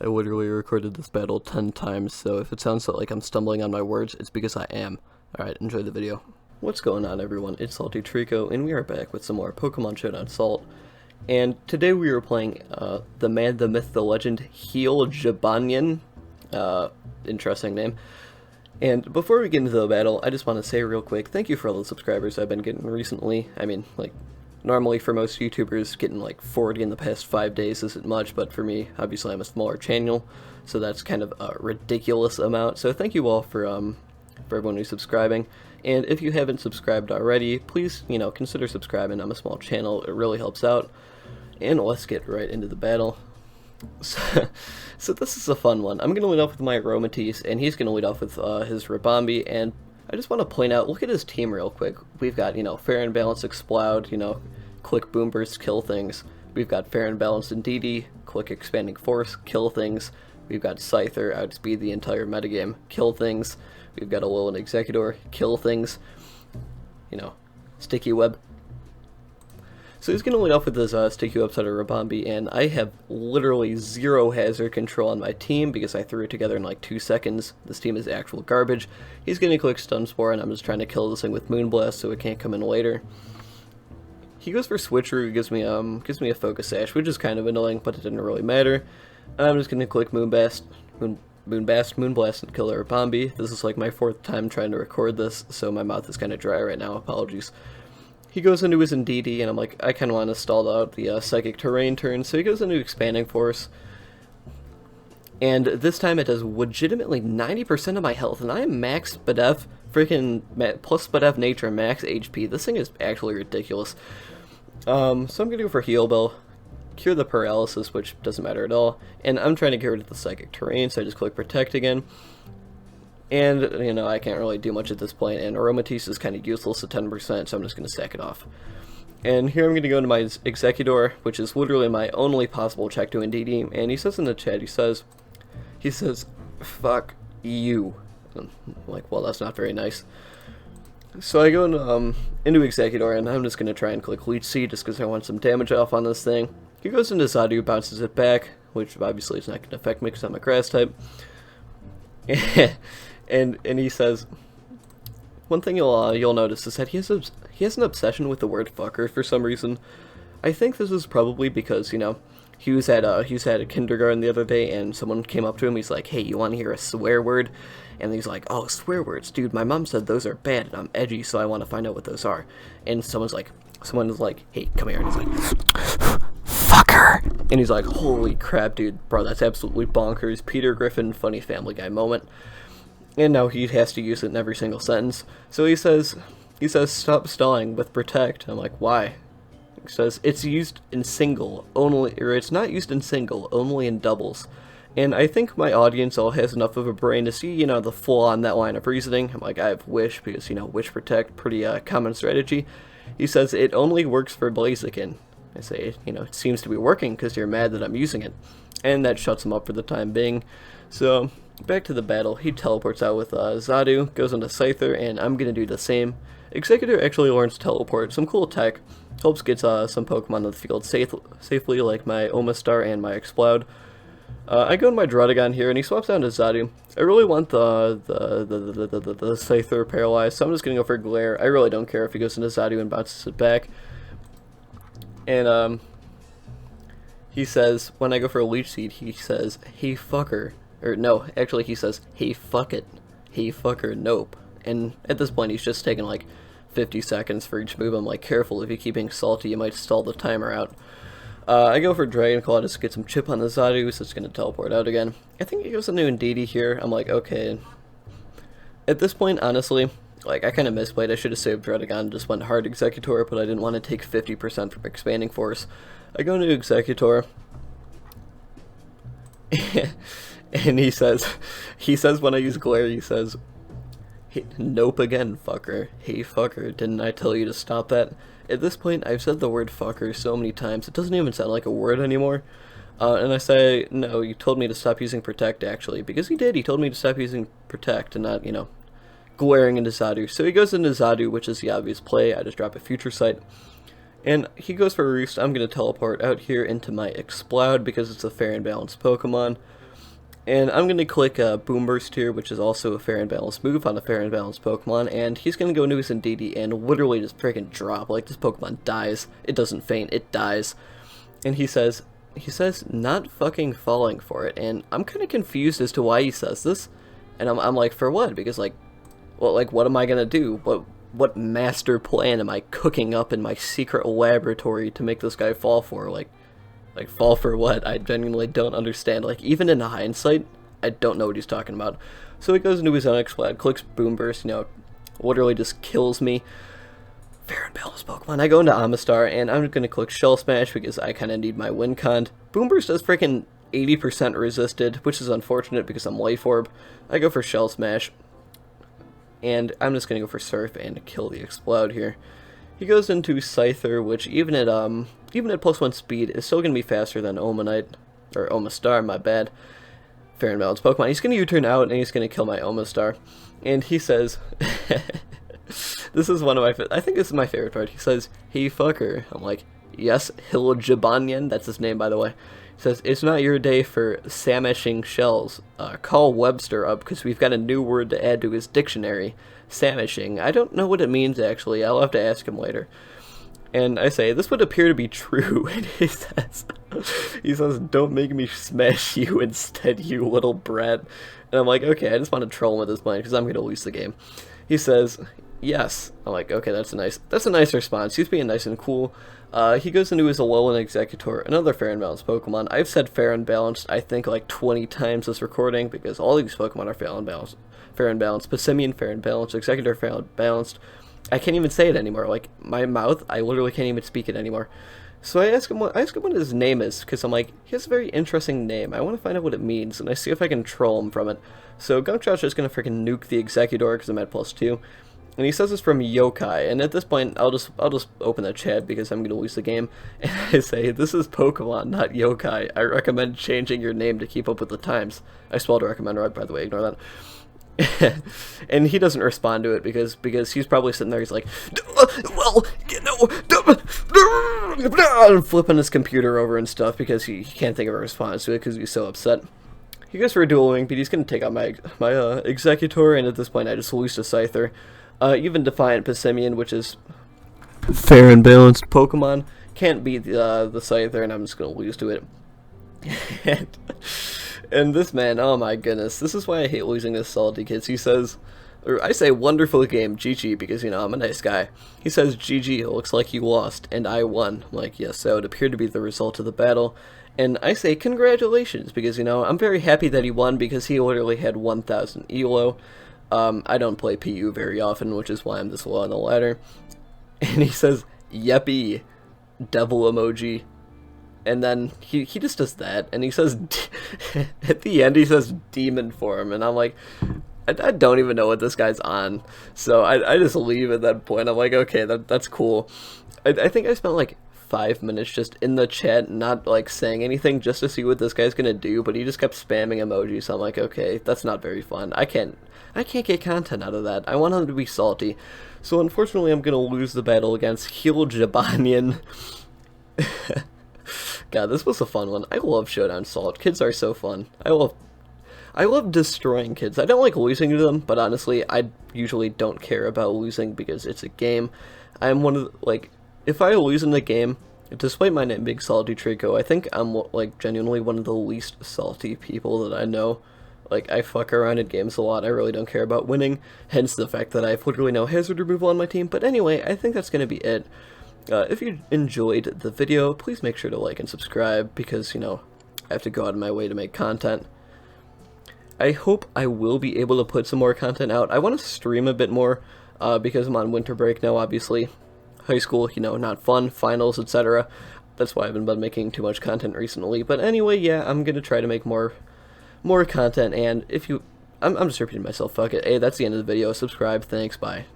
I literally recorded this battle 10 times, so if it sounds like I'm stumbling on my words, it's because I am. Alright, enjoy the video. What's going on, everyone? It's SaltyTreecko, and we are back with some more Pokemon Showdown Salt. And today we are playing the man, the myth, the legend, Heel Jibanyan. Interesting name. And before we get into the battle, I just want to say real quick, thank you for all the subscribers I've been getting recently. I mean, like, normally for most YouTubers, getting like 40 in the past 5 days isn't much, but for me, obviously I'm a smaller channel, so that's kind of a ridiculous amount. So thank you all for everyone who's subscribing. And if you haven't subscribed already, please, consider subscribing. I'm a small channel, it really helps out. And let's get right into the battle. So this is a fun one. I'm going to lead off with my Aromatisse, and he's going to lead off with his Ribombee, and I just want to point out, look at his team real quick. We've got, Fair and Balanced Explode, Click Boom Burst, kill things. We've got Fair and Balanced Indeedee, Click Expanding Force, kill things. We've got Scyther, outspeed the entire metagame, kill things. We've got Alolan Exeggutor, kill things. Sticky Web. So he's going to lead off with his Sticky Web set of Ribombee, and I have literally zero hazard control on my team because I threw it together in like 2 seconds. This team is actual garbage. He's going to click Stun Spore, and I'm just trying to kill this thing with Moonblast so it can't come in later. He goes for Switcheroo, gives me a Focus Sash, which is kind of annoying, but it didn't really matter. I'm just going to click Moonblast, and kill the Ribombee. This is like my 4th time trying to record this, so my mouth is kind of dry right now. Apologies. He goes into his Indeedee, and I'm like, I kind of want to stall out the Psychic Terrain turn, so he goes into Expanding Force. And this time it does legitimately 90% of my health, and I am max Spadef, plus Spadef Nature, max HP. This thing is actually ridiculous. So I'm going to go for Heal Bell, Cure the Paralysis, which doesn't matter at all, and I'm trying to get rid of the Psychic Terrain, so I just click Protect again. And, I can't really do much at this point, and Aromatisse is kind of useless at 10%, so I'm just going to sack it off. And here I'm going to go into my Exeggutor, which is literally my only possible check to Indeedee, and he says in the chat, he says, fuck you. I'm like, well, that's not very nice. So I go into Exeggutor, and I'm just going to try and click Leech Seed, just because I want some damage off on this thing. He goes into Zadoo, bounces it back, which obviously is not going to affect me, because I'm a Grass type. And he says, one thing you'll notice is that he has an obsession with the word fucker for some reason. I think this is probably because, he was at a kindergarten the other day, and someone came up to him, he's like, hey, you want to hear a swear word? And he's like, oh, swear words, dude, my mom said those are bad, and I'm edgy, so I want to find out what those are. And someone is like, hey, come here, and he's like, fucker! And he's like, holy crap, dude, bro, that's absolutely bonkers. Peter Griffin, funny Family Guy moment. And now he has to use it in every single sentence. So he says, stop stalling with Protect. I'm like, why? He says, it's used in single, only, or it's not used in single, only in doubles. And I think my audience all has enough of a brain to see, the full on that line of reasoning. I'm like, I have Wish, because, Wish Protect, pretty common strategy. He says, it only works for Blaziken. I say, it seems to be working because you're mad that I'm using it. And that shuts him up for the time being. So, back to the battle. He teleports out with Zadoo, goes into Scyther, and I'm going to do the same. Exeggutor actually learns Teleport, some cool tech, helps get some Pokemon to the field safely, like my Omastar and my Explode. I go in my Druddigon here, and he swaps down to Zadoo. I really want the Scyther paralyzed, so I'm just going to go for Glare. I really don't care if he goes into Zadoo and bounces it back. And, he says, when I go for a Leech Seed, he says, hey fucker. Or no, actually he says, hey fuck it. Hey fucker, nope. And at this point he's just taking like 50 seconds for each move. I'm like, careful, if you keep being salty, you might stall the timer out. I go for Dragon Claw just to get some chip on the Zadoo, so it's going to teleport out again. I think he goes into Indeedee here. I'm like, okay. At this point, honestly, like, I kind of misplayed. I should have saved Druddigon, just went hard Exeggutor, but I didn't want to take 50% from Expanding Force. I go into Exeggutor, and he says when I use Glare, he says, hey, nope again, fucker. Hey, fucker, didn't I tell you to stop that? At this point, I've said the word fucker so many times, it doesn't even sound like a word anymore. And I say, no, you told me to stop using Protect, actually. Because he did, he told me to stop using Protect and not, glaring into Zadoo. So he goes into Zadoo, which is the obvious play. I just drop a Future Sight. And he goes for Roost. I'm going to teleport out here into my Explode because it's a fair and balanced Pokemon. And I'm going to click Boom Burst here, which is also a fair and balanced move on a fair and balanced Pokemon, and he's going to go into his Indeedee and literally just freaking drop. Like, this Pokemon dies. It doesn't faint, it dies. And he says, not fucking falling for it, and I'm kind of confused as to why he says this, and I'm like, for what? Because, like, well, like, what am I going to do? What master plan am I cooking up in my secret laboratory to make this guy fall for? Like, fall for what? I genuinely don't understand. Like, even in hindsight, I don't know what he's talking about. So he goes into his Unexplode, clicks Boom Burst, you know, literally just kills me. Fair and balanced Pokemon. I go into Amistar, and I'm going to click Shell Smash because I kind of need my win con. Boom Burst does freaking 80% resisted, which is unfortunate because I'm Life Orb. I go for Shell Smash, and I'm just going to go for Surf and kill the Explode here. He goes into Scyther, which even at +1 speed is still going to be faster than Omanite, or Omastar, my bad. Fair and balanced Pokemon. He's going to U-turn out and he's going to kill my Omastar. And he says, this is one of my, I think this is my favorite part. He says, "Hey fucker." I'm like, yes, Hiljabanyan, that's his name by the way. He says, "It's not your day for samashing shells. Call Webster up because we've got a new word to add to his dictionary. Samashing. I don't know what it means actually. I'll have to ask him later." And I say, "This would appear to be true." And he says, "Don't make me smash you instead, you little brat." And I'm like, okay, I just want to troll him at this point because I'm going to lose the game. He says, "Yes." I'm like, okay, that's a nice response. He's being nice and cool. He goes into his Alolan Executor, another fair and balanced Pokemon. I've said fair and balanced, I think, like 20 times this recording because all these Pokemon are fair and balanced. Fair and balanced. Passimian, fair and balanced. Executor, fair and balanced. I can't even say it anymore. Like, my mouth, I literally can't even speak it anymore. So I ask him what his name is, because I'm like, he has a very interesting name. I want to find out what it means, and I see if I can troll him from it. So Gunkshot's just going to freaking nuke the Executor, because I'm at +2. And he says it's from Yokai, and at this point, I'll just open the chat, because I'm going to lose the game. And I say, "This is Pokemon, not Yokai. I recommend changing your name to keep up with the times." I spelled recommend right, by the way, ignore that. And he doesn't respond to it because he's probably sitting there, he's like, "Well, you know," flipping his computer over and stuff because he can't think of a response to it because he's so upset. He goes for a dual wing, but he's going to take out my Executor, and at this point I just lose to Scyther. Even Defiant Passimian, which is fair and balanced Pokemon, can't beat the Scyther, and I'm just going to lose to it. And this man, oh my goodness, this is why I hate losing this Salty Kids. He says, or I say, "Wonderful game, GG," because, you know, I'm a nice guy. He says, "GG, it looks like you lost, and I won." I'm like, yes, that would appear to be the result of the battle. And I say, "Congratulations," because, you know, I'm very happy that he won because he literally had 1,000 ELO. I don't play PU very often, which is why I'm this low on the ladder. And he says, "Yeppy," devil emoji. And then he just does that, and he says, at the end, he says demon form, and I'm like, I don't even know what this guy's on, so I just leave at that point. I'm like, okay, that's cool. I think I spent like 5 minutes just in the chat, not like saying anything, just to see what this guy's gonna do, but he just kept spamming emojis, so I'm like, okay, that's not very fun. I can't get content out of that. I want him to be salty. So unfortunately, I'm gonna lose the battle against Hiljabanyan. God, this was a fun one. I love Showdown Salt. Kids are so fun. I love destroying kids. I don't like losing to them, but honestly, I usually don't care about losing because it's a game. I'm one of the, like, if I lose in the game, despite my name being SaltyTreecko, I think I'm, like, genuinely one of the least salty people that I know. Like, I fuck around in games a lot. I really don't care about winning, hence the fact that I have literally no hazard removal on my team. But anyway, I think that's going to be it. If you enjoyed the video, please make sure to like and subscribe because, you know, I have to go out of my way to make content. I hope I will be able to put some more content out. I want to stream a bit more because I'm on winter break now, obviously. High school, you know, not fun, finals, etc. That's why I haven't been making too much content recently. But anyway, yeah, I'm going to try to make more content, and if you... I'm just repeating myself, fuck it. Hey, that's the end of the video. Subscribe, thanks, bye.